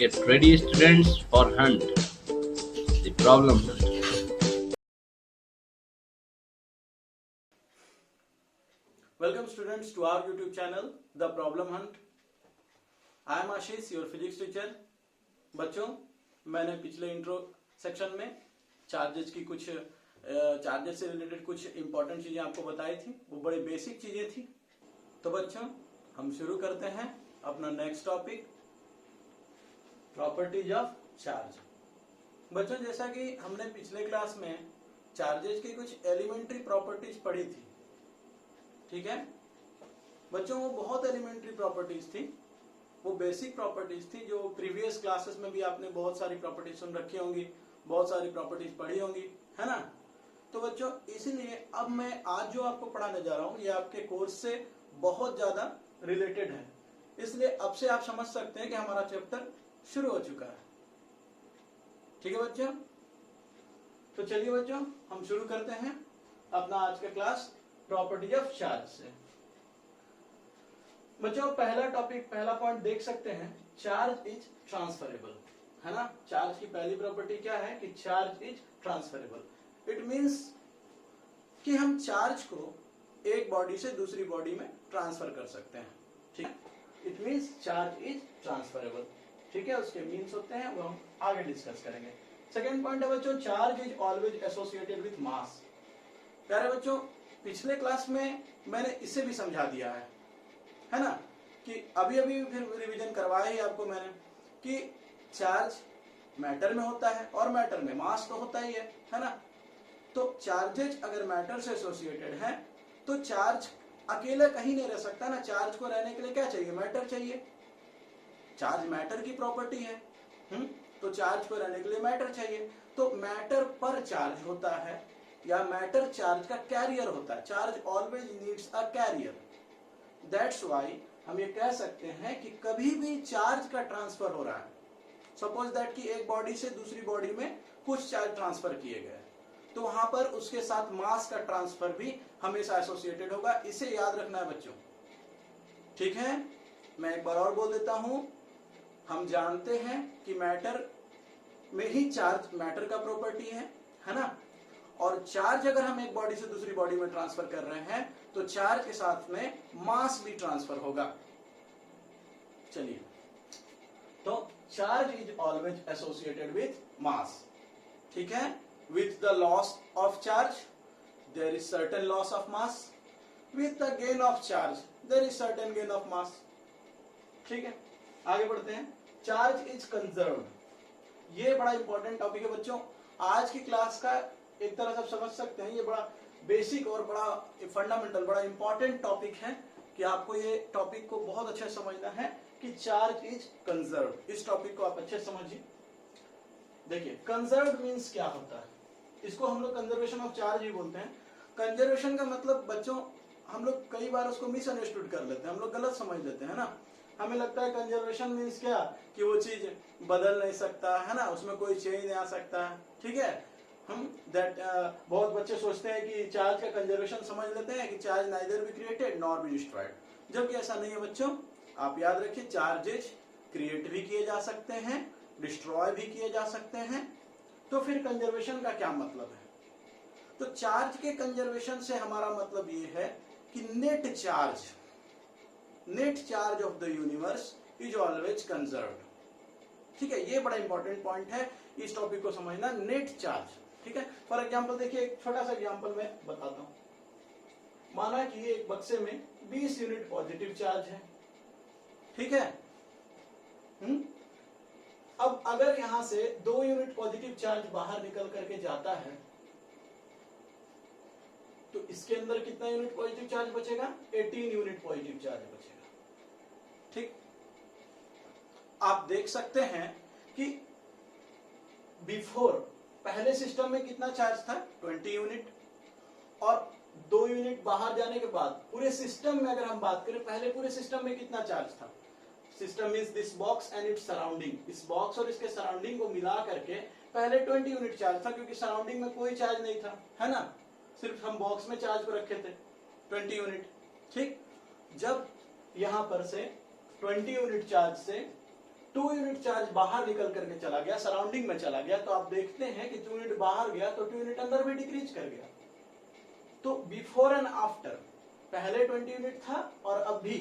Get ready, students, for hunt. The problem hunt. Welcome students to our YouTube channel, The Problem Hunt. I am Ashish, your physics teacher. बच्चों, मैंने पिछले intro section में charges की कुछ charges से related कुछ important चीजें आपको बताई थी। वो बड़ी बेसिक चीजें थी। तो बच्चों, हम शुरू करते हैं अपना next topic, properties of charge. बच्चों, जैसा कि हमने पिछले क्लास में चार्जेस की कुछ एलिमेंट्री प्रॉपर्टीज पढ़ी थी, ठीक है बच्चों, वो बहुत एलिमेंट्री प्रॉपर्टीज थी, वो बेसिक प्रॉपर्टीज थी जो प्रीवियस क्लासेस में भी आपने बहुत सारी प्रॉपर्टीज सुन रखी होंगी, बहुत सारी प्रॉपर्टीज पढ़ी होंगी, है ना। तो बच्चों, इसीलिए अब मैं आज जो आपको पढ़ाने जा रहा हूं ये आपके कोर्स से बहुत ज्यादा रिलेटेड है, इसलिए अब से आप समझ सकते हैं कि हमारा चैप्टर शुरू हो चुका है। ठीक है बच्चों, तो चलिए बच्चों, हम शुरू करते हैं अपना आज का क्लास प्रॉपर्टी ऑफ चार्ज से। बच्चों, पहला टॉपिक, पहला पॉइंट देख सकते हैं, चार्ज इज ट्रांसफरेबल, है ना। चार्ज की पहली प्रॉपर्टी क्या है कि charge is transferable. It means कि हम चार्ज को एक बॉडी से दूसरी बॉडी में ट्रांसफर कर सकते हैं, ठीक है। It means charge is transferable, ठीक है। उसके मीन्स होते हैं वो हम आगे डिस्कस करेंगे। सेकेंड पॉइंट है बच्चों, charge is always associated with मास। प्यारे बच्चों, पिछले क्लास में मैंने इसे भी समझा दिया है ना, कि अभी अभी फिर रिवीजन करवाया ही आपको मैंने कि चार्ज मैटर में होता है और मैटर में मास तो होता ही है ना। तो चार्जेज अगर मैटर से एसोसिएटेड है तो चार्ज अकेला कहीं नहीं रह सकता ना। चार्ज को रहने के लिए क्या चाहिए, मैटर चाहिए। चार्ज मैटर की प्रॉपर्टी है, तो चार्ज को रहने के लिए मैटर चाहिए। तो मैटर पर चार्ज होता है या मैटर चार्ज का कैरियर होता है। Charge always needs a carrier. That's why हम ये कह सकते हैं कि कभी भी चार्ज का ट्रांसफर हो रहा है, सपोज दैट कि एक बॉडी से दूसरी बॉडी में कुछ चार्ज ट्रांसफर किए गए, तो वहां पर उसके साथ मास का ट्रांसफर भी हमेशा एसोसिएटेड होगा। इसे याद रखना है बच्चों, ठीक है। मैं एक बार और बोल देता हूं, हम जानते हैं कि मैटर में ही चार्ज मैटर का प्रॉपर्टी है ना। और चार्ज अगर हम एक बॉडी से दूसरी बॉडी में ट्रांसफर कर रहे हैं तो चार्ज के साथ में मास भी ट्रांसफर होगा। चलिए, तो charge is always associated with mass, ठीक है। With the loss of charge there is certain loss of mass, with the gain of charge there is certain gain of mass, ठीक है। आगे बढ़ते हैं। Charge is conserved. ये बड़ा important topic है बच्चों। आज की क्लास का एक तरह से आप समझ सकते हैं ये बड़ा बेसिक और बड़ा फंडामेंटल, बड़ा इंपॉर्टेंट टॉपिक है कि आपको ये टॉपिक को बहुत अच्छे समझना है कि चार्ज इज कंजर्व्ड। इस टॉपिक को आप अच्छे समझिए। देखिए, कंजर्व्ड मींस क्या होता है, इसको हम लोग कंजर्वेशन ऑफ चार्ज ही बोलते हैं। कंजर्वेशन का मतलब बच्चों, हम लोग कई बार उसको मिसअंडरस्टूड कर लेते हैं, हम लोग गलत समझ लेते हैं ना। हमें लगता है कंजर्वेशन मींस क्या कि वो चीज बदल नहीं सकता है ना, उसमें कोई चेंज नहीं आ सकता है, ठीक है। हम दैट बहुत बच्चे सोचते हैं कि चार्ज का कंजर्वेशन समझ लेते हैं कि charge neither be created nor be destroyed, जबकि ऐसा नहीं है बच्चों। आप याद रखिए, चार्जेस क्रिएट भी किए जा सकते हैं, डिस्ट्रॉय भी किए जा सकते हैं। तो फिर कंजर्वेशन का क्या मतलब है? तो चार्ज के कंजर्वेशन से हमारा मतलब ये है कि net charge of the universe is always conserved, ठीक है। ये बड़ा इंपॉर्टेंट पॉइंट है, इस टॉपिक को समझना, नेट चार्ज, ठीक है। फॉर एग्जांपल देखिए, एक छोटा सा एग्जांपल मैं बताता हूं। माना कि एक बक्से में 20 यूनिट पॉजिटिव चार्ज है, ठीक है। अब अगर यहां से 2 यूनिट पॉजिटिव चार्ज बाहर निकल करके जाता है तो इसके अंदर कितना यूनिट पॉजिटिव चार्ज बचेगा? 18 यूनिट पॉजिटिव चार्ज बचेगा, ठीक। आप देख सकते हैं कि बिफोर पहले सिस्टम में कितना चार्ज था? 20 यूनिट। और 2 यूनिट बाहर जाने के बाद पूरे सिस्टम में अगर हम बात करें, पहले पूरे सिस्टम में कितना चार्ज था? System means this box and its surrounding. इस बॉक्स और इसके सराउंडिंग को मिला करके पहले 20 यूनिट चार्ज था, क्योंकि सराउंडिंग में कोई चार्ज नहीं था, है ना। सिर्फ हम बॉक्स में चार्ज को रखे थे 20 यूनिट, ठीक। जब यहां पर से 20 यूनिट चार्ज से 2 यूनिट चार्ज बाहर निकल करके चला गया, सराउंडिंग में चला गया, तो आप देखते हैं कि 2 यूनिट बाहर गया तो 2 यूनिट अंदर भी डिक्रीज कर गया। तो बिफोर एंड आफ्टर, पहले 20 यूनिट था और अब भी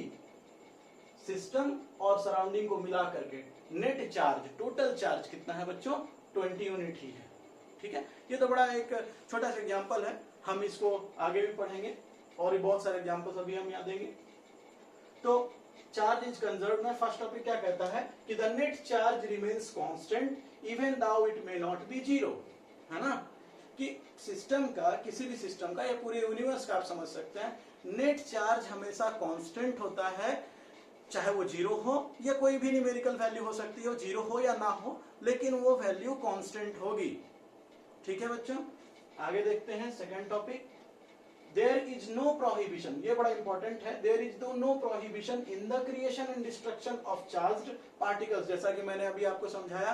सिस्टम और सराउंडिंग को मिला करके नेट चार्ज, टोटल चार्ज कितना है बच्चों? 20 यूनिट ही है। ठीक है, ये तो बड़ा एक छोटा सा एग्जांपल है, हम इसको आगे भी पढ़ेंगे और भी बहुत सारे एग्जांपल्स अभी हम यहाँ देंगे। तो चार्ज इज कंजर्व्ड में फर्स्ट टॉपिक क्या कहता है कि the net charge remains constant even though it may not be zero, है ना, कि सिस्टम का, किसी भी सिस्टम का या पूरे यूनिवर्स का आप समझ सकते हैं, नेट चार्ज हमेशा कांस्टेंट होता है, चाहे वो जीरो हो या कोई भी न्यूमेरिकल वैल्यू हो सकती है, जीरो हो या ना हो, लेकिन वो वैल्यू कांस्टेंट होगी। ठीक है बच्चों, आगे देखते हैं second topic, there is no prohibition, ये बड़ा इंपॉर्टेंट है, there is no prohibition in the creation and destruction of charged particles. जैसा कि मैंने अभी आपको समझाया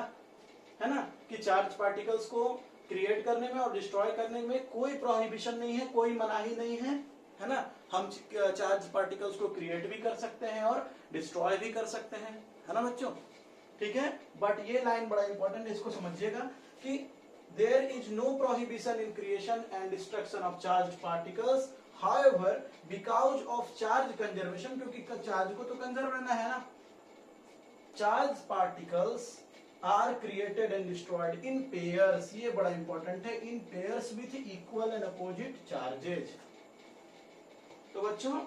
है ना कि चार्ज पार्टिकल्स को क्रिएट करने में और डिस्ट्रॉय करने में कोई प्रोहिबिशन नहीं है, कोई मनाही नहीं है ना। हम चार्ज पार्टिकल्स को क्रिएट भी कर सकते हैं और डिस्ट्रॉय भी कर सकते हैं, है ना बच्चों। ठीक है, बट ये लाइन बड़ा इंपॉर्टेंट है, इसको समझिएगा कि there is no prohibition in creation and destruction of charged particles, however because of charge conservation, क्योंकि चार्ज को तो कंजर्व रहना है ना, charged particles are created and destroyed in pairs, ये बड़ा इंपॉर्टेंट है, in pairs with equal and opposite charges। तो बच्चों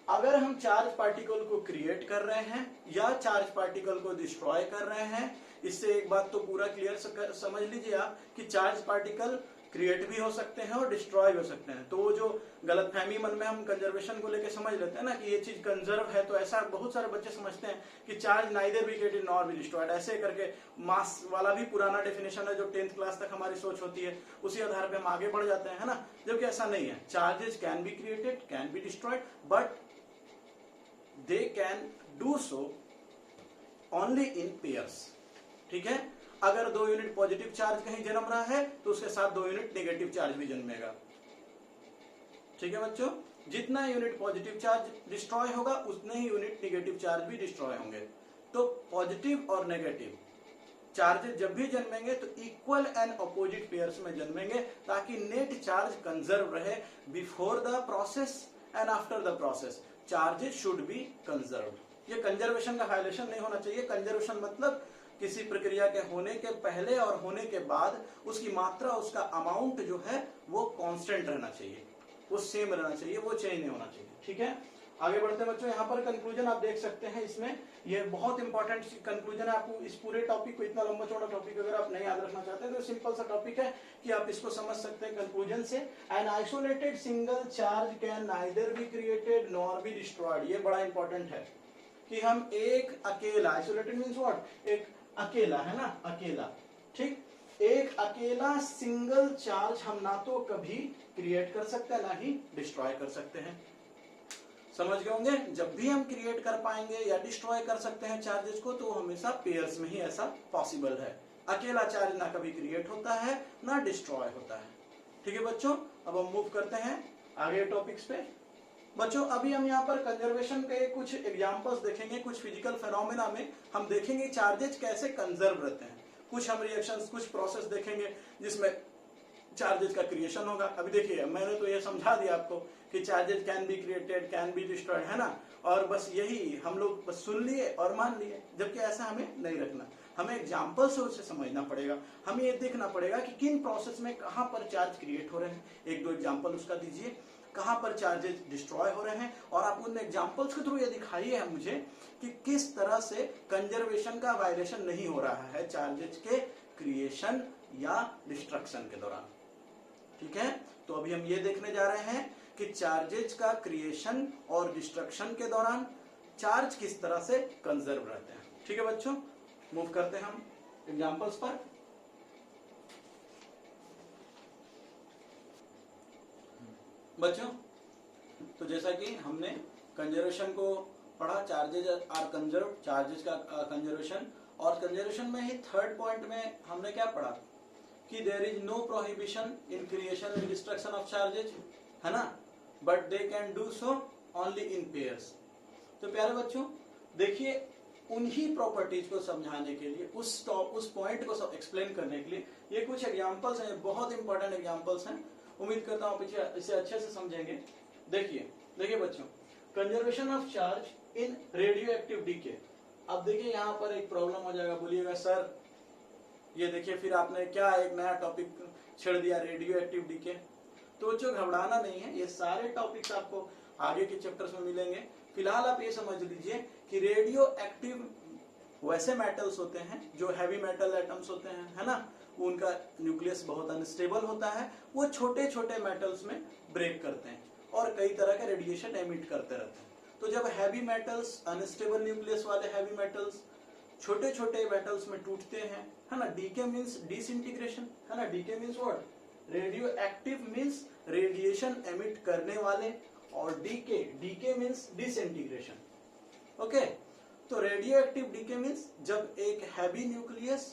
अगर हम चार्ज पार्टिकल को क्रिएट कर रहे हैं या चार्ज पार्टिकल को डिस्ट्रॉय कर रहे हैं, इससे एक बात तो पूरा क्लियर समझ लीजिए आप कि चार्ज पार्टिकल क्रिएट भी हो सकते हैं और डिस्ट्रॉय भी हो सकते हैं। तो वो जो गलतफहमी मन में हम कंजर्वेशन को लेकर समझ लेते हैं ना कि ये चीज कंजर्व है, तो ऐसा बहुत सारे बच्चे समझते हैं कि charge neither be created nor be destroyed, ऐसे करके मास वाला भी पुराना डेफिनेशन है जो 10th क्लास तक हमारी सोच होती है, उसी आधार पर हम आगे बढ़ जाते हैं, है ना, जबकि ऐसा नहीं है। Charges can be created, can be destroyed, but they can do so only in pairs। ठीक है, अगर 2 यूनिट पॉजिटिव चार्ज कहीं जन्म रहा है तो उसके साथ 2 यूनिट नेगेटिव चार्ज भी जन्मेगा। ठीक है बच्चों, जितना यूनिट पॉजिटिव चार्ज डिस्ट्रॉय होगा उतने ही यूनिट नेगेटिव चार्ज भी डिस्ट्रॉय होंगे। तो पॉजिटिव और नेगेटिव चार्जेस जब भी जन्मेंगे तो इक्वल एंड अपोजिट पेयर्स में जन्मेंगे, ताकि नेट चार्ज कंजर्व रहे before the process and after the process. Charges should be conserved. ये कंजर्वेशन का वायलेशन नहीं होना चाहिए। कंजर्वेशन मतलब किसी प्रक्रिया के होने के पहले और होने के बाद उसकी मात्रा, उसका अमाउंट जो है वो कांस्टेंट रहना चाहिए, वो सेम रहना चाहिए, वो चेंज नहीं होना चाहिए। ठीक है, आगे बढ़ते हैं बच्चों। यहाँ पर कंक्लूजन आप देख सकते हैं, इसमें ये बहुत इंपॉर्टेंट कंक्लूजन है। आपको इस पूरे टॉपिक को, इतना लंबा चौड़ा टॉपिक अगर आप नहीं याद रखना चाहते तो सिंपल सा टॉपिक है कि आप इसको समझ सकते हैं कंक्लूजन से। An isolated single charge can neither be created nor be destroyed. ये बड़ा इंपॉर्टेंट है कि हम एक अकेला, आइसोलेटेड मीन्स व्हाट, एक अकेला, है ना, अकेला, ठीक, एक अकेला सिंगल चार्ज हम ना तो कभी क्रिएट कर सकते हैं ना ही डिस्ट्रॉय कर सकते हैं। समझ गए होंगे, जब भी हम क्रिएट कर पाएंगे या डिस्ट्रॉय कर सकते हैं चार्जेस को तो हमेशा पेयर्स में ही ऐसा पॉसिबल है। अकेला चार्ज ना कभी क्रिएट होता है ना डिस्ट्रॉय होता है। ठीक है बच्चों, अब हम मूव करते हैं आगे टॉपिक्स पे। बच्चों अभी हम यहाँ पर कंजर्वेशन के कुछ एग्जांपल्स देखेंगे, कुछ फिजिकल फेनोमेना में हम देखेंगे चार्जेस कैसे कंजर्व रहते हैं। कुछ हम रिएक्शंस, कुछ प्रोसेस देखेंगे जिसमें चार्जेस का क्रिएशन होगा। अभी देखिए, मैंने तो ये समझा दिया आपको कि charges can be created, can be destroyed, है ना, और बस यही हम लोग बस सुन लिए और मान लिए, जबकि ऐसा हमें नहीं रखना। हमें एग्जाम्पल से उसे समझना पड़ेगा, हमें ये देखना पड़ेगा कि किन प्रोसेस में कहाँ पर चार्ज क्रिएट हो रहे हैं। एक दो एग्जाम्पल उसका दीजिए, कहाँ पर चार्जेस डिस्ट्रॉय हो रहे हैं, और आप उन एग्जाम्पल्स के थ्रू ये दिखाइए है मुझे कि किस तरह से कंजर्वेशन का वायलेशन नहीं हो रहा है चार्जेस के क्रिएशन या डिस्ट्रक्शन के दौरान। ठीक है, तो अभी हम ये देखने जा रहे हैं कि चार्जेस का क्रिएशन और डिस्ट्रक्शन के दौरान चार्ज किस तरह से कंजर्व रहते हैं। ठीक है बच्चों, मूव करते हैं हम एग्जांपल्स पर। बच्चों तो जैसा कि हमने कंजर्वेशन को पढ़ा, चार्जेस आर कंजर्व, चार्जेस का कंजर्वेशन, और कंजर्वेशन में ही थर्ड पॉइंट में हमने क्या पढ़ा कि there is no prohibition in creation and destruction of charges, है ना, but they can do so only in pairs. तो प्यारे बच्चों देखिए, उन्हीं प्रॉपर्टीज को समझाने के लिए, उस पॉइंट को एक्सप्लेन करने के लिए ये कुछ एग्जांपल्स हैं, बहुत इंपॉर्टेंट एग्जांपल्स हैं। उम्मीद करता हूं आप इसे अच्छे से समझेंगे। देखिए बच्चों, conservation of charge in radio active decay. अब देखिए यहाँ पर एक प्रॉब्लम हो जाएगा, बोलिएगा सर ये देखिए फिर आपने क्या एक नया टॉपिक छेड़ दिया, रेडियो एक्टिव डीके। तो जो घबराना नहीं है, ये सारे टॉपिक्स आपको आगे के चैप्टर्स में मिलेंगे। फिलहाल आप ये समझ लीजिए कि रेडियो एक्टिव वैसे मेटल्स होते हैं जो हैवी मेटल एटम्स होते हैं, है ना, उनका न्यूक्लियस बहुत अनस्टेबल होता है, वो छोटे छोटे मेटल्स में ब्रेक करते हैं और कई तरह के रेडिएशन एमिट करते रहते हैं। तो जब हैवी मेटल्स, अनस्टेबल न्यूक्लियस वाले हैवी मेटल्स छोटे छोटे मेटल्स में टूटते हैं, है ना, डीके मीन्स डिसइंटीग्रेशन, है ना, decay means what, radio active means radiation emit करने वाले, और डीके मीन्स डिसइंटीग्रेशन। ओके, तो रेडियो एक्टिव डीके मीन्स जब एक हैवी न्यूक्लियस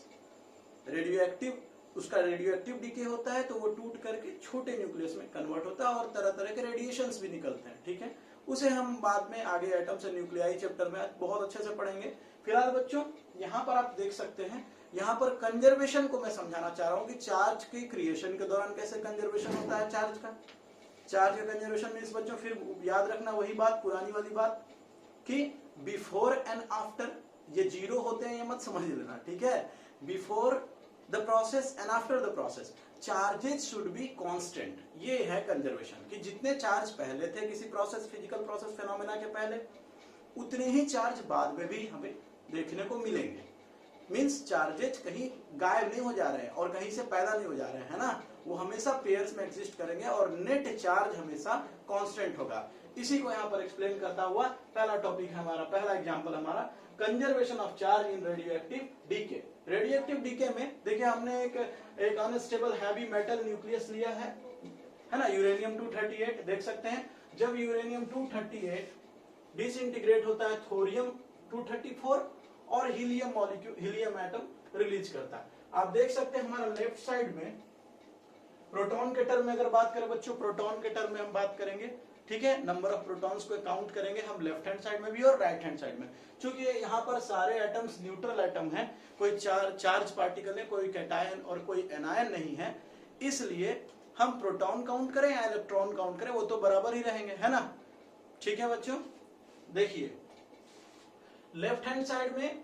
रेडियो एक्टिव, उसका रेडियो एक्टिव डीके होता है तो वो टूट करके छोटे न्यूक्लियस में कन्वर्ट होता है और तरह तरह के रेडिएशंस भी निकलते हैं। ठीक है, उसे हम बाद में आगे एटम्स एंड न्यूक्लियाई चैप्टर में बहुत अच्छे से पढ़ेंगे। फिलहाल बच्चों यहाँ पर आप देख सकते हैं, यहाँ पर कंजर्वेशन को मैं समझाना चाह रहा हूँ कि चार्ज के क्रिएशन के दौरान कैसे कंजर्वेशन होता है चार्ज का। चार्ज का कंजर्वेशन मीन्स बच्चों फिर याद रखना वही बात, पुरानी वाली बात कि बिफोर एंड आफ्टर, ये जीरो होते हैं ये मत समझ लेना, ठीक है। Before the process and after the process charges should be constant, ये है कंजर्वेशन, कि जितने चार्ज पहले थे किसी प्रोसेस, फिजिकल प्रोसेस फेनोमेना के पहले, उतने ही चार्ज बाद में भी हमें देखने को मिलेंगे। मीन्स चार्जेस कहीं गायब नहीं हो जा रहे हैं और कहीं से पैदा नहीं हो जा रहे हैं, है ना, वो हमेशा पेयर्स में एग्जिस्ट करेंगे और नेट चार्ज हमेशा कांस्टेंट होगा। इसी को यहाँ पर एक्सप्लेन करता हुआ पहला टॉपिक है हमारा, पहला एग्जांपल हमारा conservation of charge in radio active decay. Radio active decay में देखिए हमने एक अनस्टेबल हैवी मेटल न्यूक्लियस लिया है ना, यूरेनियम 238, देख सकते हैं। जब यूरेनियम 238 डिसइंटीग्रेट होता है थोरियम 234 और helium molecule, helium atom release करता है। आप देख सकते हैं हमारा लेफ्ट साइड में प्रोटॉन के टर्म में अगर बात करें बच्चों, प्रोटॉन के टर्म में हम बात करेंगे, ठीक है, नंबर ऑफ प्रोटॉन्स को काउंट करेंगे हम लेफ्ट हैंड साइड में भी और राइट हैंड साइड में। क्योंकि यहाँ पर सारे एटम्स न्यूट्रल एटम हैं, कोई चार्ज पार्टिकल है, कोई कैटायन और कोई एनायन नहीं है, इसलिए हम प्रोटॉन काउंट करें या इलेक्ट्रॉन काउंट करें वो तो बराबर ही रहेंगे, है ना। ठीक है बच्चों, देखिए लेफ्ट हैंड साइड में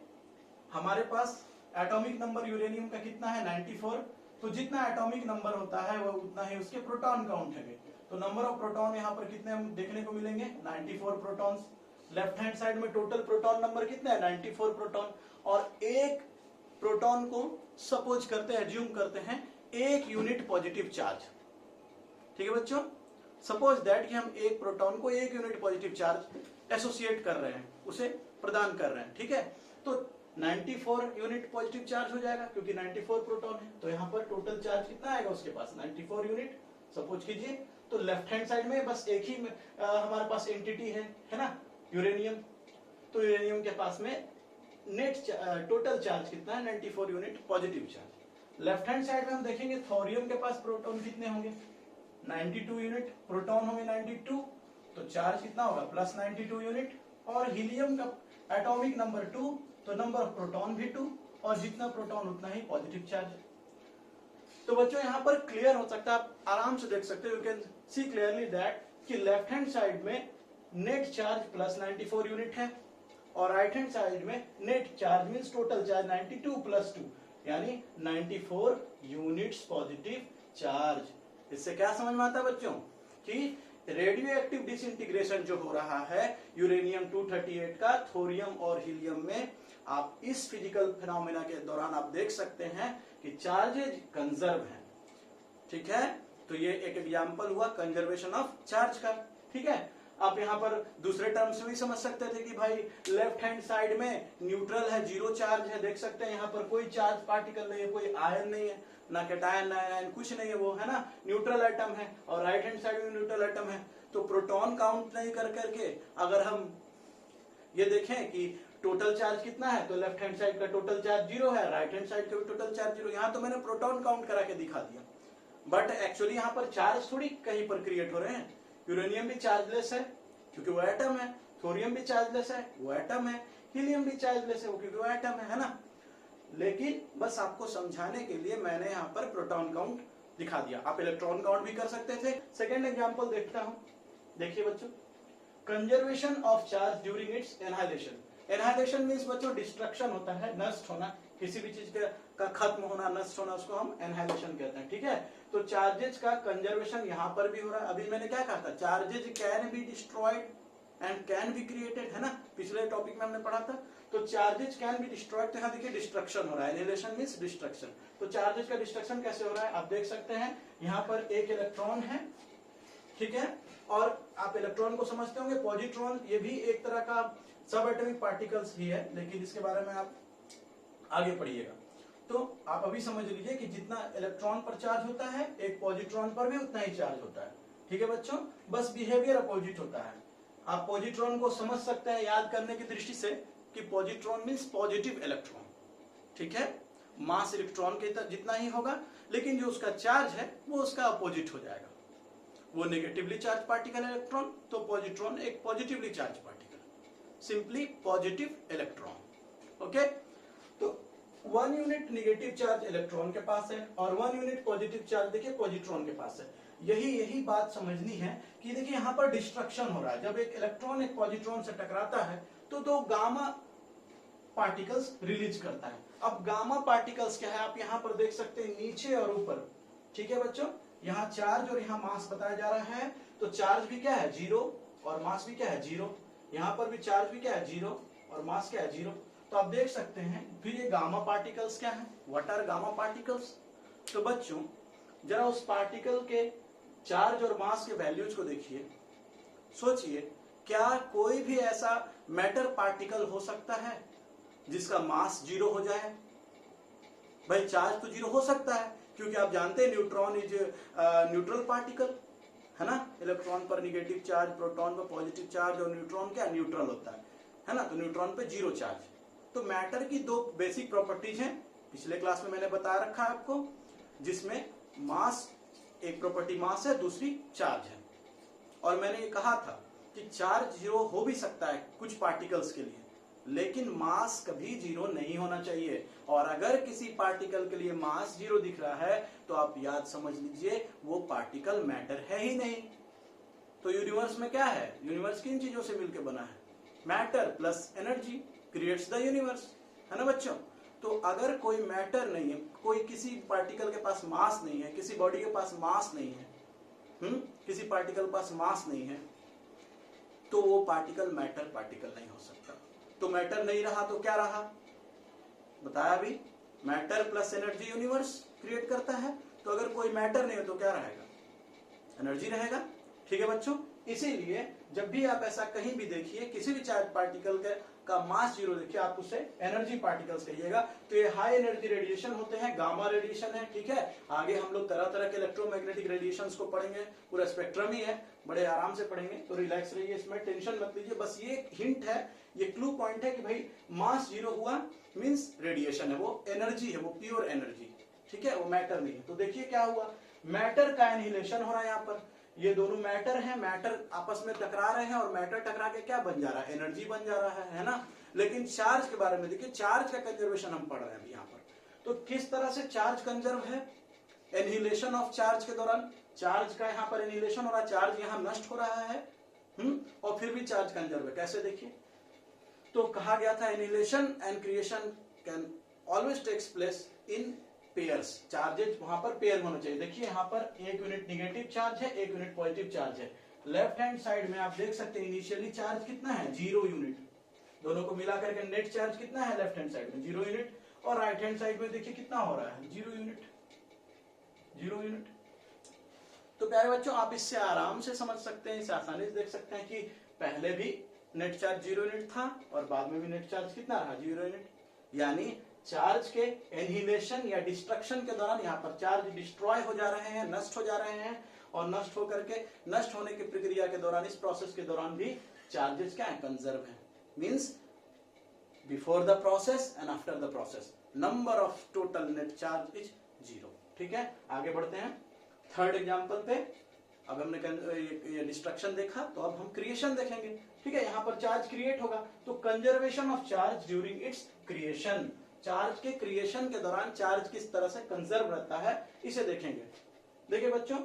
हमारे पास एटॉमिक नंबर यूरेनियम का कितना है 94, तो जितना एटॉमिक नंबर होता है वो उतना ही उसके प्रोटॉन काउंट है। तो नंबर ऑफ प्रोटॉन यहाँ पर कितने हम देखने को मिलेंगे 94 प्रोटॉन्स। लेफ्ट हैंड साइड में टोटल प्रोटॉन नंबर कितने हैं 94 प्रोटॉन, और एक प्रोटॉन को सपोज करते हैं, एज्यूम करते हैं 1 यूनिट पॉजिटिव चार्ज। ठीक है बच्चों, सपोज दैट कि हम एक प्रोटॉन को 1 यूनिट पॉजिटिव चार्ज एसोसिएट कर रहे हैं, उसे प्रदान कर रहे हैं, ठीक है। तो 94 यूनिट पॉजिटिव चार्ज हो जाएगा क्योंकि 94 प्रोटॉन है, तो यहाँ पर टोटल चार्ज कितना आएगा उसके पास 94 यूनिट सपोज कीजिए। तो लेफ्ट हैंड साइड में बस एक ही हमारे पास एंटिटी है ना, यूरेनियम। तो यूरेनियम के पास में नेट टोटल चार्ज कितना है 94 unit positive charge. Left hand side में हम देखेंगे थोरियम के पास प्रोटॉन कितने होंगे 92 यूनिट, प्रोटॉन होंगे 92, तो चार्ज कितना होगा प्लस 92 यूनिट। और हीलियम का एटॉमिक नंबर 2, तो नंबर ऑफ प्रोटॉन भी 2, और जितना प्रोटॉन उतना ही पॉजिटिव चार्ज। तो बच्चों यहाँ पर क्लियर हो सकता है, आप आराम से देख सकते हो, you can see clearly that कि लेफ्ट हैंड साइड में नेट चार्ज प्लस 94 यूनिट है और राइट हैंड साइड में net charge means total charge 92 plus 2 यानी 94 यूनिट्स पॉजिटिव चार्ज। इससे क्या समझ में आता है बच्चों कि रेडियो एक्टिव डिसइंटीग्रेशन जो हो रहा है यूरेनियम 238 का थोरियम और हीलियम में, आप इस फिजिकल फिनोमेना के दौरान आप देख सकते हैं कि चार्जेज कंजर्व हैं। ठीक है, तो ये एक एग्जांपल हुआ कंजर्वेशन ऑफ चार्ज का। ठीक है, आप यहाँ पर दूसरे टर्म से भी समझ सकते थे कि भाई लेफ्ट हैंड साइड में न्यूट्रल है, जीरो चार्ज है, देख सकते हैं यहाँ पर कोई चार्ज पार्टिकल नहीं है, कोई आयन नहीं है, ना कैटायन ना आयन, कुछ नहीं है, वो है ना न्यूट्रल एटम है। और राइट हैंड साइड में न्यूट्रल एटम है, तो प्रोटॉन काउंट नहीं कर करके अगर हम ये देखें कि टोटल चार्ज कितना है, तो लेफ्ट हैंड साइड का टोटल चार्ज 0 है, राइट हैंड साइड का भी टोटल चार्ज 0। यहाँ तो मैंने प्रोटॉन काउंट करा के दिखा दिया, बट एक्चुअली यहाँ पर चार्ज थोड़ी कहीं पर क्रिएट हो रहे हैं। यूरेनियम भी चार्जलेस है क्योंकि वो एटम है, थोरियम भी चार्जलेस है, वो एटम है, हीलियम भी चार्जलेस है वो, क्योंकि वो एटम है ना। लेकिन बस आपको समझाने के लिए मैंने यहाँ पर प्रोटॉन काउंट दिखा दिया, आप इलेक्ट्रॉन काउंट भी कर सकते थे। सेकेंड एग्जाम्पल देखता हूं, देखिए बच्चों, conservation of charge during its annihilation. Annihilation means बच्चों डिस्ट्रक्शन होता है, नष्ट होना, किसी भी चीज का खत्म होना, नष्ट होना, उसको हम एनहाइलेशन कहते हैं, ठीक है। तो चार्जेज का कंजर्वेशन यहाँ पर भी हो रहा है। अभी मैंने क्या कहा था, charges can be destroyed and can be created, है ना, पिछले टॉपिक में हमने पढ़ा था। तो चार्जेज कैन बी डिस्ट्रॉयड, तो यहाँ देखिए डिस्ट्रक्शन हो रहा है, एनहाइलेशन मीन्स डिस्ट्रक्शन। तो चार्जेज का डिस्ट्रक्शन कैसे हो रहा है, आप देख सकते हैं यहाँ पर एक इलेक्ट्रॉन है, ठीक है, और आप इलेक्ट्रॉन को समझते होंगे, पॉजिट्रॉन, ये भी एक तरह का सब एटॉमिक पार्टिकल्स ही है, लेकिन इसके बारे में आप आगे पढ़िएगा। तो आप अभी समझ लीजिए कि जितना इलेक्ट्रॉन पर चार्ज होता है, एक पॉजिट्रॉन पर भी उतना ही चार्ज होता है, ठीक है बच्चों, बस बिहेवियर अपोजिट होता है। आप पॉजिट्रॉन को समझ सकते हैं याद करने की दृष्टि से कि पॉजिट्रॉन मीन्स पॉजिटिव इलेक्ट्रॉन, ठीक है, मास इलेक्ट्रॉन के जितना ही होगा, लेकिन जो उसका चार्ज है वो उसका अपोजिट हो जाएगा। वो नेगेटिवली चार्ज पार्टिकल इलेक्ट्रॉन, तो पॉजिट्रॉन एक positively charge particle, simply positive electron. Okay, तो 1 यूनिट नेगेटिव चार्ज इलेक्ट्रॉन के पास है और 1 यूनिट पॉजिटिव चार्ज देखिए पॉजिट्रॉन के पास है। यही बात समझनी है कि देखिए यहाँ पर डिस्ट्रक्शन हो रहा है। जब एक इलेक्ट्रॉन एक पॉजिट्रॉन से टकराता है तो दो गामा पार्टिकल्स रिलीज करता है। अब गामा पार्टिकल्स क्या है, आप यहाँ पर देख सकते हैं नीचे और ऊपर, ठीक है बच्चों, यहाँ चार्ज और यहाँ मास बताया जा रहा है। तो चार्ज भी क्या है, 0, और मास भी क्या है, 0। यहाँ पर भी चार्ज भी क्या है, 0, और मास क्या है, 0। तो आप देख सकते हैं फिर ये गामा पार्टिकल्स क्या है, व्हाट आर गामा पार्टिकल्स। तो बच्चों जरा उस पार्टिकल के चार्ज और मास के वैल्यूज को देखिए, सोचिए क्या कोई भी ऐसा मैटर पार्टिकल हो सकता है जिसका मास 0 हो जाए। भाई चार्ज तो 0 हो सकता है, क्योंकि आप जानते हैं न्यूट्रॉन इज न्यूट्रल पार्टिकल, है ना, इलेक्ट्रॉन पर निगेटिव चार्ज, प्रोटॉन पर पॉजिटिव चार्ज, और न्यूट्रॉन क्या न्यूट्रल होता है ना, तो न्यूट्रॉन पे 0 चार्ज। तो मैटर की दो बेसिक प्रॉपर्टीज हैं, पिछले क्लास में मैंने बता रखा है आपको, जिसमें मास, एक प्रॉपर्टी मास है, दूसरी चार्ज है। और मैंने ये कहा था कि चार्ज 0 हो भी सकता है कुछ पार्टिकल्स के लिए, लेकिन मास कभी 0 नहीं होना चाहिए। और अगर किसी पार्टिकल के लिए मास 0 दिख रहा है तो आप याद समझ लीजिए वो पार्टिकल मैटर है ही नहीं। तो यूनिवर्स में क्या है, यूनिवर्स किन चीजों से मिलकर बना है, matter plus energy creates the universe, है ना बच्चों। तो अगर कोई मैटर नहीं है, कोई किसी पार्टिकल के पास मास नहीं है, किसी बॉडी के पास मास नहीं है, किसी पार्टिकल के पास मास नहीं है, तो वो पार्टिकल मैटर पार्टिकल नहीं हो सकता। तो मैटर नहीं रहा तो क्या रहा, बताया अभी, matter plus energy universe create करता है। तो अगर कोई मैटर नहीं हो तो क्या रहेगा, एनर्जी रहेगा, ठीक है बच्चों। इसीलिए जब भी आप ऐसा कहीं भी देखिए, किसी भी चार्ज पार्टिकल का मास 0 देखिए, आप उसे एनर्जी पार्टिकल्स कहिएगा। तो ये हाई एनर्जी रेडिएशन होते हैं, गामा रेडिएशन है, ठीक है। आगे हम लोग तरह तरह के इलेक्ट्रोमैग्नेटिक रेडिएशंस को पढ़ेंगे, पूरा स्पेक्ट्रम ही है, बड़े आराम से पढ़ेंगे, तो रिलैक्स रहिए, इसमें टेंशन मत लीजिए। बस ये हिंट है, ये क्लू पॉइंट है कि भाई मास 0 हुआ मींस रेडिएशन है, वो एनर्जी है, वो प्योर एनर्जी, ठीक है, वो मैटर नहीं है। तो देखिए क्या हुआ, मैटर का एनिहिलेशन हो रहा है। यहाँ पर ये दोनों मैटर हैं, मैटर आपस में टकरा रहे हैं, और मैटर टकरा के क्या बन जा रहा है, एनर्जी बन जा रहा है ना। लेकिन चार्ज के बारे में देखिए, चार्ज का कंजर्वेशन हम पढ़ रहे हैं यहाँ पर। तो किस तरह से चार्ज कंजर्व है, एनिहिलेशन ऑफ चार्ज के दौरान चार्ज का यहाँ पर एनिहिलेशन हो रहा है, चार्ज यहाँ नष्ट हो रहा है, और फिर भी चार्ज कंजर्व है। कैसे देखिए, तो कहा गया था annihilation and creation can always takes place in pairs, charges वहां पर पेयर होना चाहिए। देखिए यहाँ पर 1 यूनिट नेगेटिव चार्ज है, 1 यूनिट पॉजिटिव चार्ज है। लेफ्ट हैंड साइड में आप देख सकते हैं इनिशियली चार्ज कितना है, 0 यूनिट, दोनों को मिलाकर के नेट चार्ज कितना है लेफ्ट हैंड साइड में, 0 यूनिट, और राइट हैंड साइड में देखिए कितना हो रहा है, 0 यूनिट, 0 यूनिट। तो प्यारे बच्चों आप इससे आराम से समझ सकते हैं, इसे आसानी से देख सकते हैं कि पहले भी नेट चार्ज 0 यूनिट था और बाद में भी नेट चार्ज कितना रहा, 0 यूनिट। यानी चार्ज के एनिहिलेशन या डिस्ट्रक्शन के दौरान यहाँ पर चार्ज डिस्ट्रॉय हो जा रहे हैं, नष्ट हो जा रहे हैं, और नष्ट होकर के, नष्ट होने की प्रक्रिया के दौरान, इस प्रोसेस के दौरान भी चार्जेस क्या है, कंजर्व है। Means before the process and after the process number of total net charge is 0, ठीक है। आगे बढ़ते हैं थर्ड एग्जांपल पे। अब हमने ये डिस्ट्रक्शन देखा, तो अब हम क्रिएशन देखेंगे। ठीक है, यहाँ पर चार्ज क्रिएट होगा, तो conservation of charge during its creation, charge के क्रिएशन के दौरान चार्ज किस तरह से कंजर्व रहता है, इसे देखेंगे। देखिए बच्चों,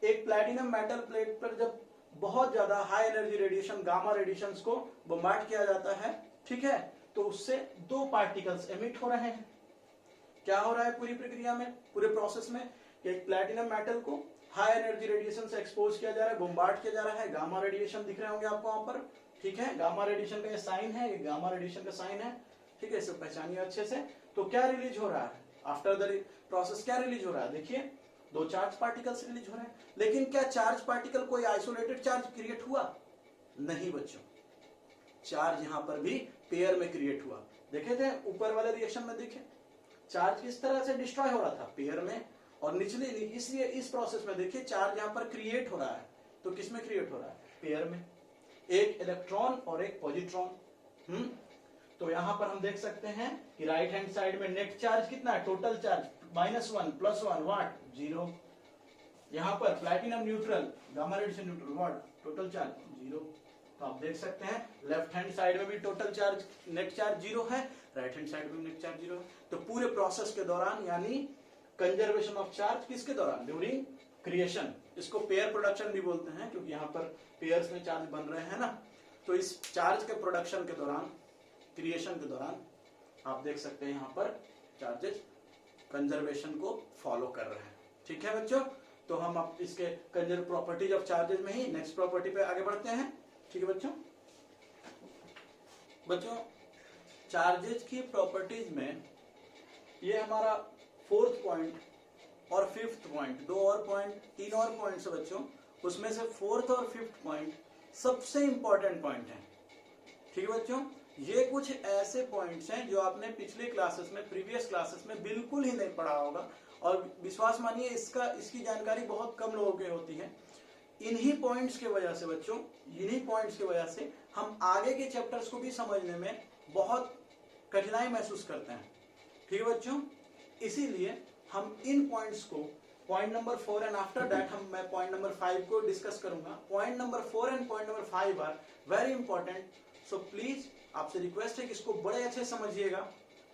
एक प्लैटिनम मेटल प्लेट पर जब बहुत ज्यादा high energy radiation gamma radiations को बम्बार्ड किया जाता है, ठीक है, तो उससे दो पार्टिकल्स एमिट हो रहे हैं। क्या हो रहा है पूरी प्रक्रिया में, पूरे प्रोसेस में, एक प्लैटिनम मेटल को हाई एनर्जी रेडिएशन से एक्सपोज किया जा रहा है, बम्बार्ड किया जा रहा है, गामा रेडिएशन दिख रहे होंगे आपको वहां पर। ठीक है, गामा रेडिएशन का ये साइन है, ये गामा रेडिएशन का साइन है। ठीक है, इसे पहचानिए अच्छे से। तो क्या रिलीज हो रहा है आफ्टर द प्रोसेस, क्या रिलीज हो रहा है? देखिए, दो चार्ज पार्टिकल्स रिलीज हो रहे हैं। लेकिन क्या चार्ज पार्टिकल कोई आइसोलेटेड चार्ज क्रिएट हुआ? नहीं बच्चों, चार्ज यहां पर भी पेयर में क्रिएट हुआ। देखे थे ऊपर वाले रिएक्शन में, देखे चार्ज किस तरह से डिस्ट्रॉय हो रहा था, पेयर में, और निचले, इसलिए इस प्रोसेस में देखिए चार्ज यहां पर क्रिएट हो रहा है। तो किसमें क्रिएट हो रहा है? पेयर में, एक इलेक्ट्रॉन और एक पॉजिट्रॉन। तो यहां पर हम देख सकते हैं कि राइट हैंड साइड में नेट चार्ज कितना है, टोटल चार्ज -1 +1 वाट 0। यहां पर platinum neutral, gamma radiation neutral, what total charge 0। तो आप देख सकते हैं लेफ्ट हैंड साइड में भी टोटल चार्ज नेट चार्ज 0 है, राइट हैंड साइड में नेट चार्ज 0 है। तो पूरे प्रोसेस के दौरान, यानी कंजर्वेशन ऑफ चार्ज किसके दौरान? During creation. इसको पेयर प्रोडक्शन भी बोलते हैं, क्योंकि यहाँ पर पेयर्स में चार्ज बन रहे हैं ना। तो इस चार्ज के प्रोडक्शन के दौरान, क्रिएशन के दौरान, आप देख सकते हैं यहाँ पर चार्जेस कंजर्वेशन को फॉलो कर रहे हैं। ठीक है बच्चों, तो हम अब इसके कंजर्व प्रॉपर्टीज ऑफ चार्जेस में ही नेक्स्ट प्रॉपर्टी पे आगे बढ़ते हैं। ठीक है बच्चों, चार्जेस की प्रॉपर्टीज में ये हमारा 4th पॉइंट और 5th पॉइंट, 2 और पॉइंट, 3 और पॉइंट्स है बच्चों। उसमें से 4th और 5th पॉइंट सबसे इंपॉर्टेंट पॉइंट है। ठीक है बच्चों, ये कुछ ऐसे पॉइंट्स हैं जो आपने पिछले क्लासेस में, प्रीवियस क्लासेस में बिल्कुल ही नहीं पढ़ा होगा, और विश्वास मानिए इसकी जानकारी बहुत कम लोगों की होती है। इन्हीं पॉइंट्स के वजह से बच्चों, इन्हीं पॉइंट्स की वजह से हम आगे के चैप्टर्स को भी समझने में बहुत कठिनाई महसूस करते हैं। ठीक है बच्चों, इसीलिए हम इन पॉइंट्स को, point number 4 and after that मैं पॉइंट नंबर 5 को डिस्कस करूंगा। Point number 4 and point number 5 are very important, so please आपसे रिक्वेस्ट है कि इसको बड़े अच्छे समझिएगा।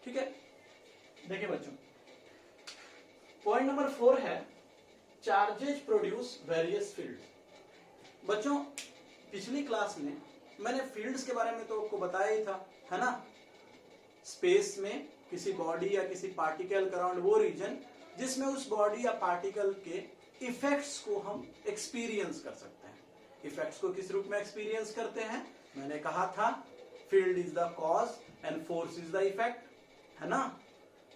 ठीक है, देखिए बच्चों, पॉइंट नंबर 4 है चार्जेस प्रोड्यूस वेरियस फील्ड। बच्चों, पिछली क्लास में मैंने फील्ड्स के बारे में तो आपको बताया ही था, है ना। स्पेस में किसी बॉडी या किसी पार्टिकल का अराउंड वो रीजन जिसमें उस बॉडी या पार्टिकल के इफेक्ट्स को हम एक्सपीरियंस कर सकते हैं। इफेक्ट्स को किस रूप में एक्सपीरियंस करते हैं? मैंने कहा था field is the cause and force is the effect, है ना।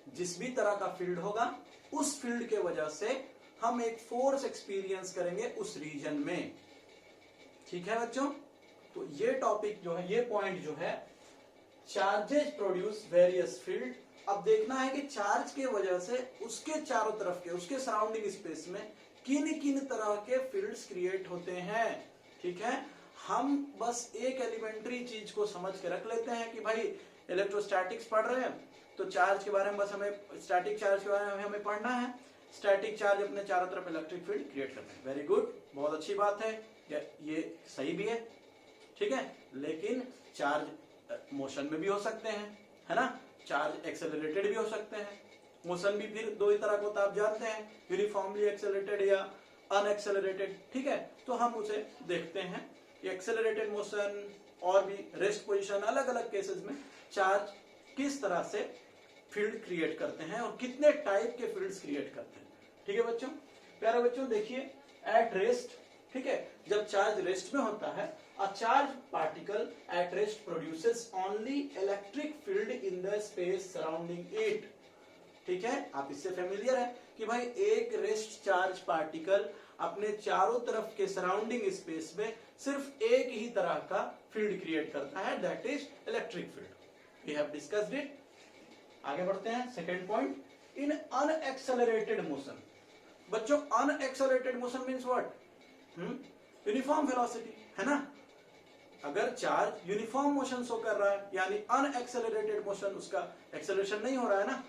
जिस भी तरह का फील्ड होगा, उस फील्ड के वजह से हम एक फोर्स एक्सपीरियंस करेंगे उस रीजन में। ठीक है बच्चों, तो ये टॉपिक जो है, ये पॉइंट जो है, चार्जेस प्रोड्यूस वेरियस फील्ड। अब देखना है कि चार्ज के वजह से उसके चारों तरफ के, उसके सराउंडिंग स्पेस में किन किन तरह के फील्ड्स क्रिएट होते हैं। ठीक है, हम बस एक एलिमेंट्री चीज को समझ के रख लेते हैं कि भाई इलेक्ट्रोस्टैटिक्स पढ़ रहे हैं तो चार्ज के बारे में बस हमें, स्टैटिक चार्ज के बारे में हमें पढ़ना है। स्टैटिक चार्ज अपने चारों तरफ इलेक्ट्रिक फील्ड क्रिएट करते हैं। वेरी गुड, बहुत अच्छी बात है, ये सही भी है। ठीक है, लेकिन चार्ज मोशन में भी हो सकते हैं, है ना। चार्ज एक्सेलरेटेड भी हो सकते हैं। मोशन भी फिर दो ही तरह को आप जानते हैं, यूनिफॉर्मली एक्सेलरेटेड या अनएक्सेलरेटेड। ठीक है, तो हम उसे देखते हैं। एक्सेलरेटेड मोशन और भी रेस्ट पोजीशन, अलग अलग केसेस में चार्ज किस तरह से फील्ड क्रिएट करते हैं और कितने टाइप के फील्ड्स क्रिएट करते हैं। ठीक है बच्चों, प्यारे बच्चों, देखिए एट रेस्ट, ठीक है, जब चार्ज रेस्ट में होता है, a charged particle at rest produces only electric field in the space surrounding it। ठीक है, आप इससे फेमिलियर है कि भाई एक रेस्ट चार्ज पार्टिकल अपने चारों तरफ के सराउंडिंग स्पेस में सिर्फ एक ही तरह का फील्ड क्रिएट करता है, that is electric field. We have discussed it. आगे बढ़ते हैं, second point, in unaccelerated motion. बच्चों, unaccelerated motion means what? Uniform velocity, है ना। अगर चार्ज यूनिफॉर्म मोशन शो कर रहा है, यानी अनएक्सेलरेटेड मोशन, उसका एक्सेलरेशन नहीं हो रहा है ना,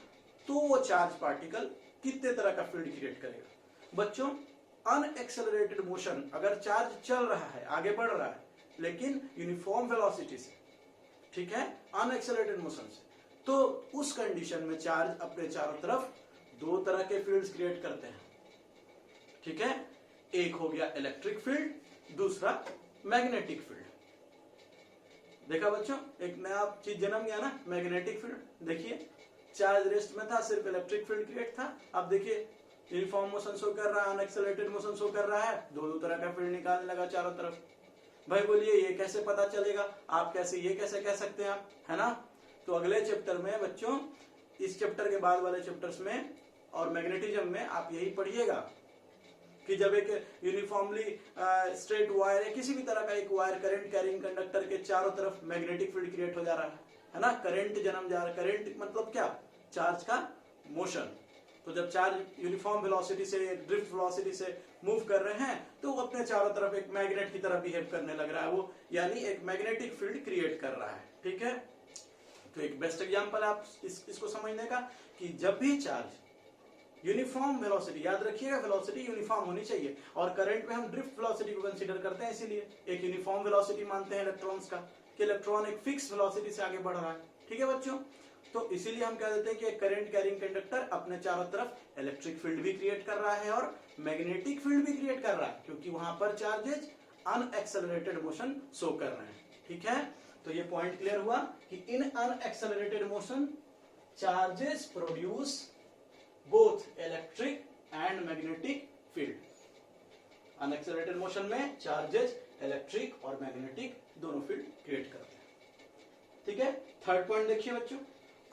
तो वो चार्ज पार्टिकल कितने तरह का फील्ड क्रिएट करेगा। बच्चों, अनएक्सेलरेटेड मोशन, अगर चार्ज चल रहा है, आगे बढ़ रहा है, लेकिन यूनिफॉर्म वेलोसिटी से, ठीक है, अनएक्सेलरेटेड मोशन से, तो उस कंडीशन में चार्ज अपने चारों तरफ दो तरह के फील्ड्स क्रिएट करते हैं, ठीक है। एक हो गया इलेक्ट्रिक फील्ड, दूसरा मैग्नेटिक फील्ड। देखा बच्चों, एक नया चीज जन्म गया ना, मैग्नेटिक फील्ड। देखिए चार्ज रेस्ट में था, सिर्फ इलेक्ट्रिक फील्ड क्रिएट था, अब देखिए यूनिफॉर्म मोशन शो कर रहा है, अनएक्सेलरेटेड मोशन शो कर रहा है, दो तरह का फील्ड निकालने लगा चारों तरफ। भाई बोलिए ये कैसे पता चलेगा, आप कैसे ये कैसे कह सकते हैं आप, है ना। तो अगले चैप्टर में बच्चों, इस चैप्टर के बाद वाले चैप्टर्स में और मैग्नेटिज्म में आप यही पढ़िएगा कि जब एक यूनिफॉर्मली स्ट्रेट वायर या किसी भी तरह का एक वायर करंट कैरिंग कंडक्टर के चारों तरफ मैग्नेटिक फील्ड क्रिएट हो जा रहा है ना, करंट जन्म जा रहा है। करंट मतलब क्या, चार्ज का मोशन। तो जब चार्ज यूनिफॉर्म वेलोसिटी से, ड्रिफ्ट वेलोसिटी से मूव कर रहे हैं, तो वो अपने चारों तरफ एक मैग्नेट की तरह बिहेव करने लग रहा है वो, यानी एक मैग्नेटिक फील्ड क्रिएट कर रहा है, ठीक है। तो एक बेस्ट एग्जांपल आप इसको समझने का कि जब भी चार्ज यूनिफॉर्म वेलोसिटी, याद रखिएगा वेलोसिटी यूनिफॉर्म होनी चाहिए, और करंट में हम ड्रिफ्ट वेलोसिटी को कंसीडर करते हैं, इसीलिए एक यूनिफॉर्म वेलोसिटी मानते हैं इलेक्ट्रॉन्स का, कि इलेक्ट्रॉन एक फिक्स वेलोसिटी से आगे बढ़ रहा है, ठीक है बच्चों। तो इसीलिए हम कह देते हैं कि एक करंट कैरिंग कंडक्टर अपने चारों तरफ इलेक्ट्रिक फील्ड भी क्रिएट कर रहा है और मैग्नेटिक फील्ड भी क्रिएट कर रहा है, क्योंकि वहां पर चार्जेस अनएक्सेलरेटेड मोशन शो कर रहे हैं, ठीक है। तो ये पॉइंट क्लियर हुआ कि in unaccelerated motion charges produce both electric and magnetic field. Unaccelerated motion में चार्जेस इलेक्ट्रिक और मैग्नेटिक दोनों फील्ड क्रिएट करते हैं, ठीक है। थर्ड पॉइंट देखिए बच्चों,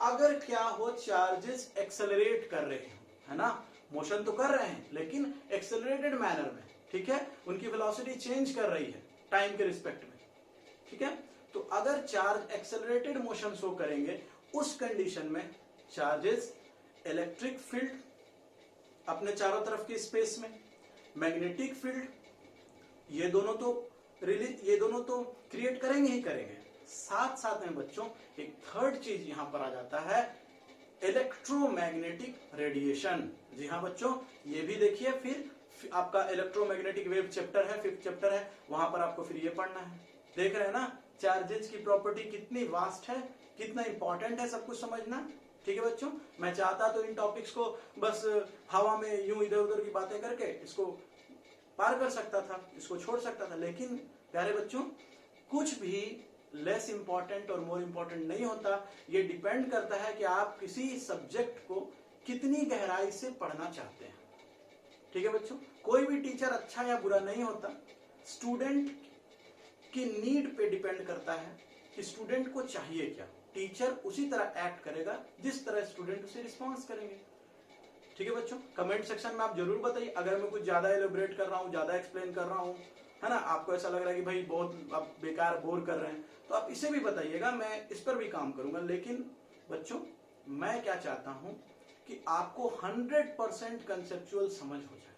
अगर क्या हो चार्जेस एक्सेलरेट कर रहे हैं, है ना, मोशन तो कर रहे हैं लेकिन एक्सेलरेटेड मैनर में, ठीक है, उनकी वेलोसिटी चेंज कर रही है टाइम के रिस्पेक्ट में, ठीक है। तो अगर चार्ज एक्सेलरेटेड मोशन शो करेंगे, उस कंडीशन में चार्जेस इलेक्ट्रिक फील्ड अपने चारों तरफ के स्पेस में, मैग्नेटिक फील्ड, ये दोनों तो क्रिएट करेंगे ही करेंगे। साथ साथ में बच्चों एक थर्ड चीज यहां पर आ जाता है, इलेक्ट्रोमैग्नेटिक रेडिएशन। जी हाँ बच्चों, ये भी देखिए, फिर आपका इलेक्ट्रोमैग्नेटिक वेव चैप्टर है, 5th चैप्टर है, वहां पर आपको फिर ये पढ़ना है। देख रहे हैं ना चार्जेस की प्रॉपर्टी कितनी वास्ट है, कितना इंपॉर्टेंट है सब कुछ समझना, ठीक है बच्चों। मैं चाहता तो इन टॉपिक्स को बस हवा में यूं इधर उधर की बातें करके इसको पार कर सकता था, इसको छोड़ सकता था, लेकिन प्यारे बच्चों कुछ भी लेस इंपॉर्टेंट और मोर इंपॉर्टेंट नहीं होता। ये डिपेंड करता है कि आप किसी सब्जेक्ट को कितनी गहराई से पढ़ना चाहते हैं, ठीक है बच्चों। कोई भी टीचर अच्छा या बुरा नहीं होता, स्टूडेंट की नीड पे डिपेंड करता है कि स्टूडेंट को चाहिए क्या। टीचर उसी तरह एक्ट करेगा जिस तरह स्टूडेंट उसे रिस्पॉन्स करेंगे, ठीक है बच्चों। कमेंट सेक्शन में आप जरूर बताइए अगर मैं कुछ ज्यादा एलोबरेट कर रहा हूँ, ज्यादा एक्सप्लेन कर रहा हूँ, है ना, आपको ऐसा लग रहा है कि भाई बहुत आप बेकार बोर कर रहे हैं, तो आप इसे भी बताइएगा, मैं इस पर भी काम करूंगा। लेकिन बच्चों मैं क्या चाहता हूं कि आपको 100% कंसेप्चुअल समझ हो जाए,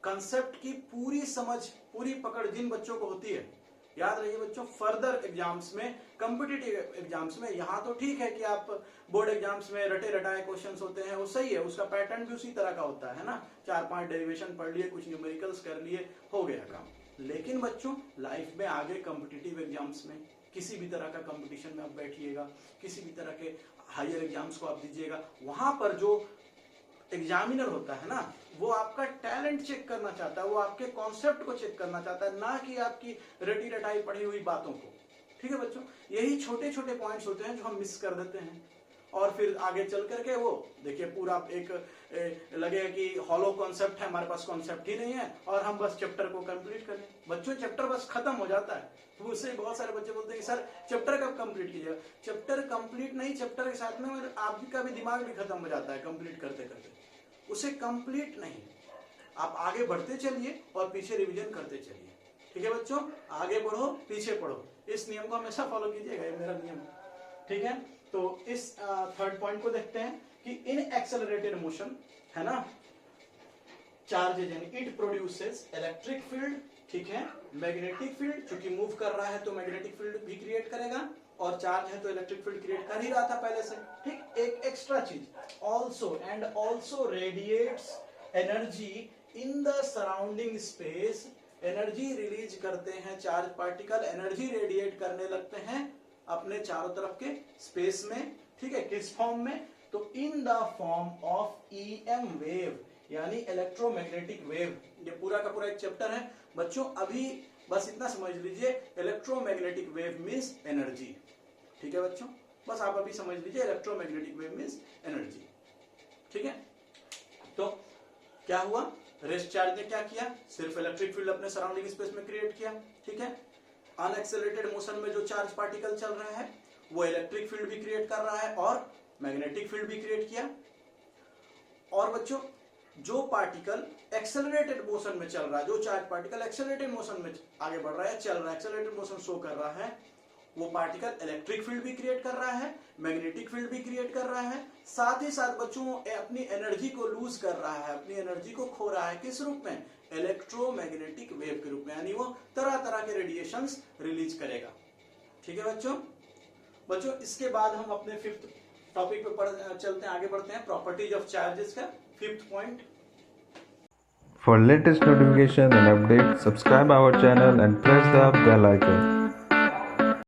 कंसेप्ट की पूरी समझ, पूरी पकड़ जिन बच्चों को होती है। याद रहिए बच्चों, फर्दर एग्जाम्स में, कॉम्पिटिटिव एग्जाम्स में, यहाँ तो ठीक है कि आप बोर्ड एग्जाम्स में रटे रटाए क्वेश्चंस होते हैं, वो सही है, उसका पैटर्न भी उसी तरह का होता है ना, 4-5 डेरिवेशन पढ़ लिए, कुछ न्यूमेरिकल्स कर लिए, हो गया काम। लेकिन बच्चों लाइफ में आगे कॉम्पिटिटिव एग्जाम्स में, किसी भी तरह का कंपटीशन में आप बैठिएगा, किसी भी तरह के हायर एग्जाम्स को आप दीजिएगा, वहां पर जो एग्जामिनर होता है ना, वो आपका टैलेंट चेक करना चाहता है, वो आपके कॉन्सेप्ट को चेक करना चाहता है, ना कि आपकी रटी रटाई पढ़ी हुई बातों को, ठीक है बच्चों। यही छोटे छोटे पॉइंट्स होते हैं जो हम मिस कर देते हैं, और फिर आगे चल करके वो देखिए पूरा एक लगेगा कि हॉलो कॉन्सेप्ट है, हमारे पास कॉन्सेप्ट ही नहीं है, और हम बस चैप्टर को कंप्लीट कर लें। बच्चों चैप्टर बस खत्म हो जाता है, तो उससे बहुत सारे बच्चे बोलते हैं कि सर चैप्टर कब कंप्लीट कीजिएगा। चैप्टर कंप्लीट नहीं, चैप्टर के साथ में आपका भी दिमाग भी खत्म हो जाता है कंप्लीट करते करते। उसे कंप्लीट नहीं, आप आगे बढ़ते चलिए और पीछे रिवीजन करते चलिए, ठीक है बच्चों। आगे बढ़ो पीछे पढ़ो, इस नियम को हमेशा फॉलो कीजिएगा, ये मेरा नियम, ठीक है। तो इस थर्ड पॉइंट को देखते हैं कि इन एक्सेलरेटेड मोशन, है ना, चार्जेज यानी इट प्रोड्यूसेस इलेक्ट्रिक फील्ड, ठीक है, मैग्नेटिक फील्ड, चूंकि मूव कर रहा है तो मैग्नेटिक फील्ड भी क्रिएट करेगा, और चार्ज है तो इलेक्ट्रिक फील्ड क्रिएट कर ही रहा था पहले से, ठीक। एक एक्स्ट्रा चीज, also radiates energy in the surrounding space energy release करते हैं चार्ज पार्टिकल, एनर्जी रेडिएट करने लगते हैं अपने चारों तरफ के स्पेस में, ठीक है। किस फॉर्म में? तो in the form of EM wave, यानी इलेक्ट्रोमैग्नेटिक वेव। ये पूरा का पूरा एक चैप्टर है बच्चों, अभी बस इतना समझ लीजिए, इलेक्ट्रोमैग्नेटिक वेव मींस एनर्जी, ठीक है बच्चों, बस आप अभी समझ लीजिए इलेक्ट्रोमैग्नेटिक वेव मींस एनर्जी, ठीक है। तो क्या हुआ, रेस्ट चार्ज ने क्या किया, सिर्फ इलेक्ट्रिक फील्ड अपने सराउंडिंग स्पेस में क्रिएट किया, ठीक है। अनएक्सेलरेटेड मोशन में जो चार्ज पार्टिकल चल रहा है वो इलेक्ट्रिक फील्ड भी क्रिएट कर रहा है और मैग्नेटिक फील्ड भी क्रिएट किया। और बच्चों जो पार्टिकल एक्सेलरेटेड मोशन में चल रहा है, जो चार्ज पार्टिकल एक्सेलरेटेड मोशन में आगे बढ़ रहा है, चल रहा है, एक्सेलरेटेड मोशन शो कर रहा है, वो पार्टिकल इलेक्ट्रिक फील्ड भी क्रिएट कर रहा है, मैग्नेटिक फील्ड भी क्रिएट कर रहा है, साथ ही साथ बच्चों अपनी एनर्जी को लूज कर रहा है, अपनी एनर्जी को खो रहा है, किस रूप में? इलेक्ट्रोमैग्नेटिक वेव के रूप में, यानी वो तरह तरह के रेडिएशंस रिलीज करेगा, ठीक है बच्चों। बच्चों इसके बाद हम अपने फिफ्थ टॉपिक पे चलते हैं, आगे बढ़ते हैं, प्रॉपर्टीज ऑफ चार्जेस का fifth point. For latest notification and updates, subscribe our channel and press the bell icon.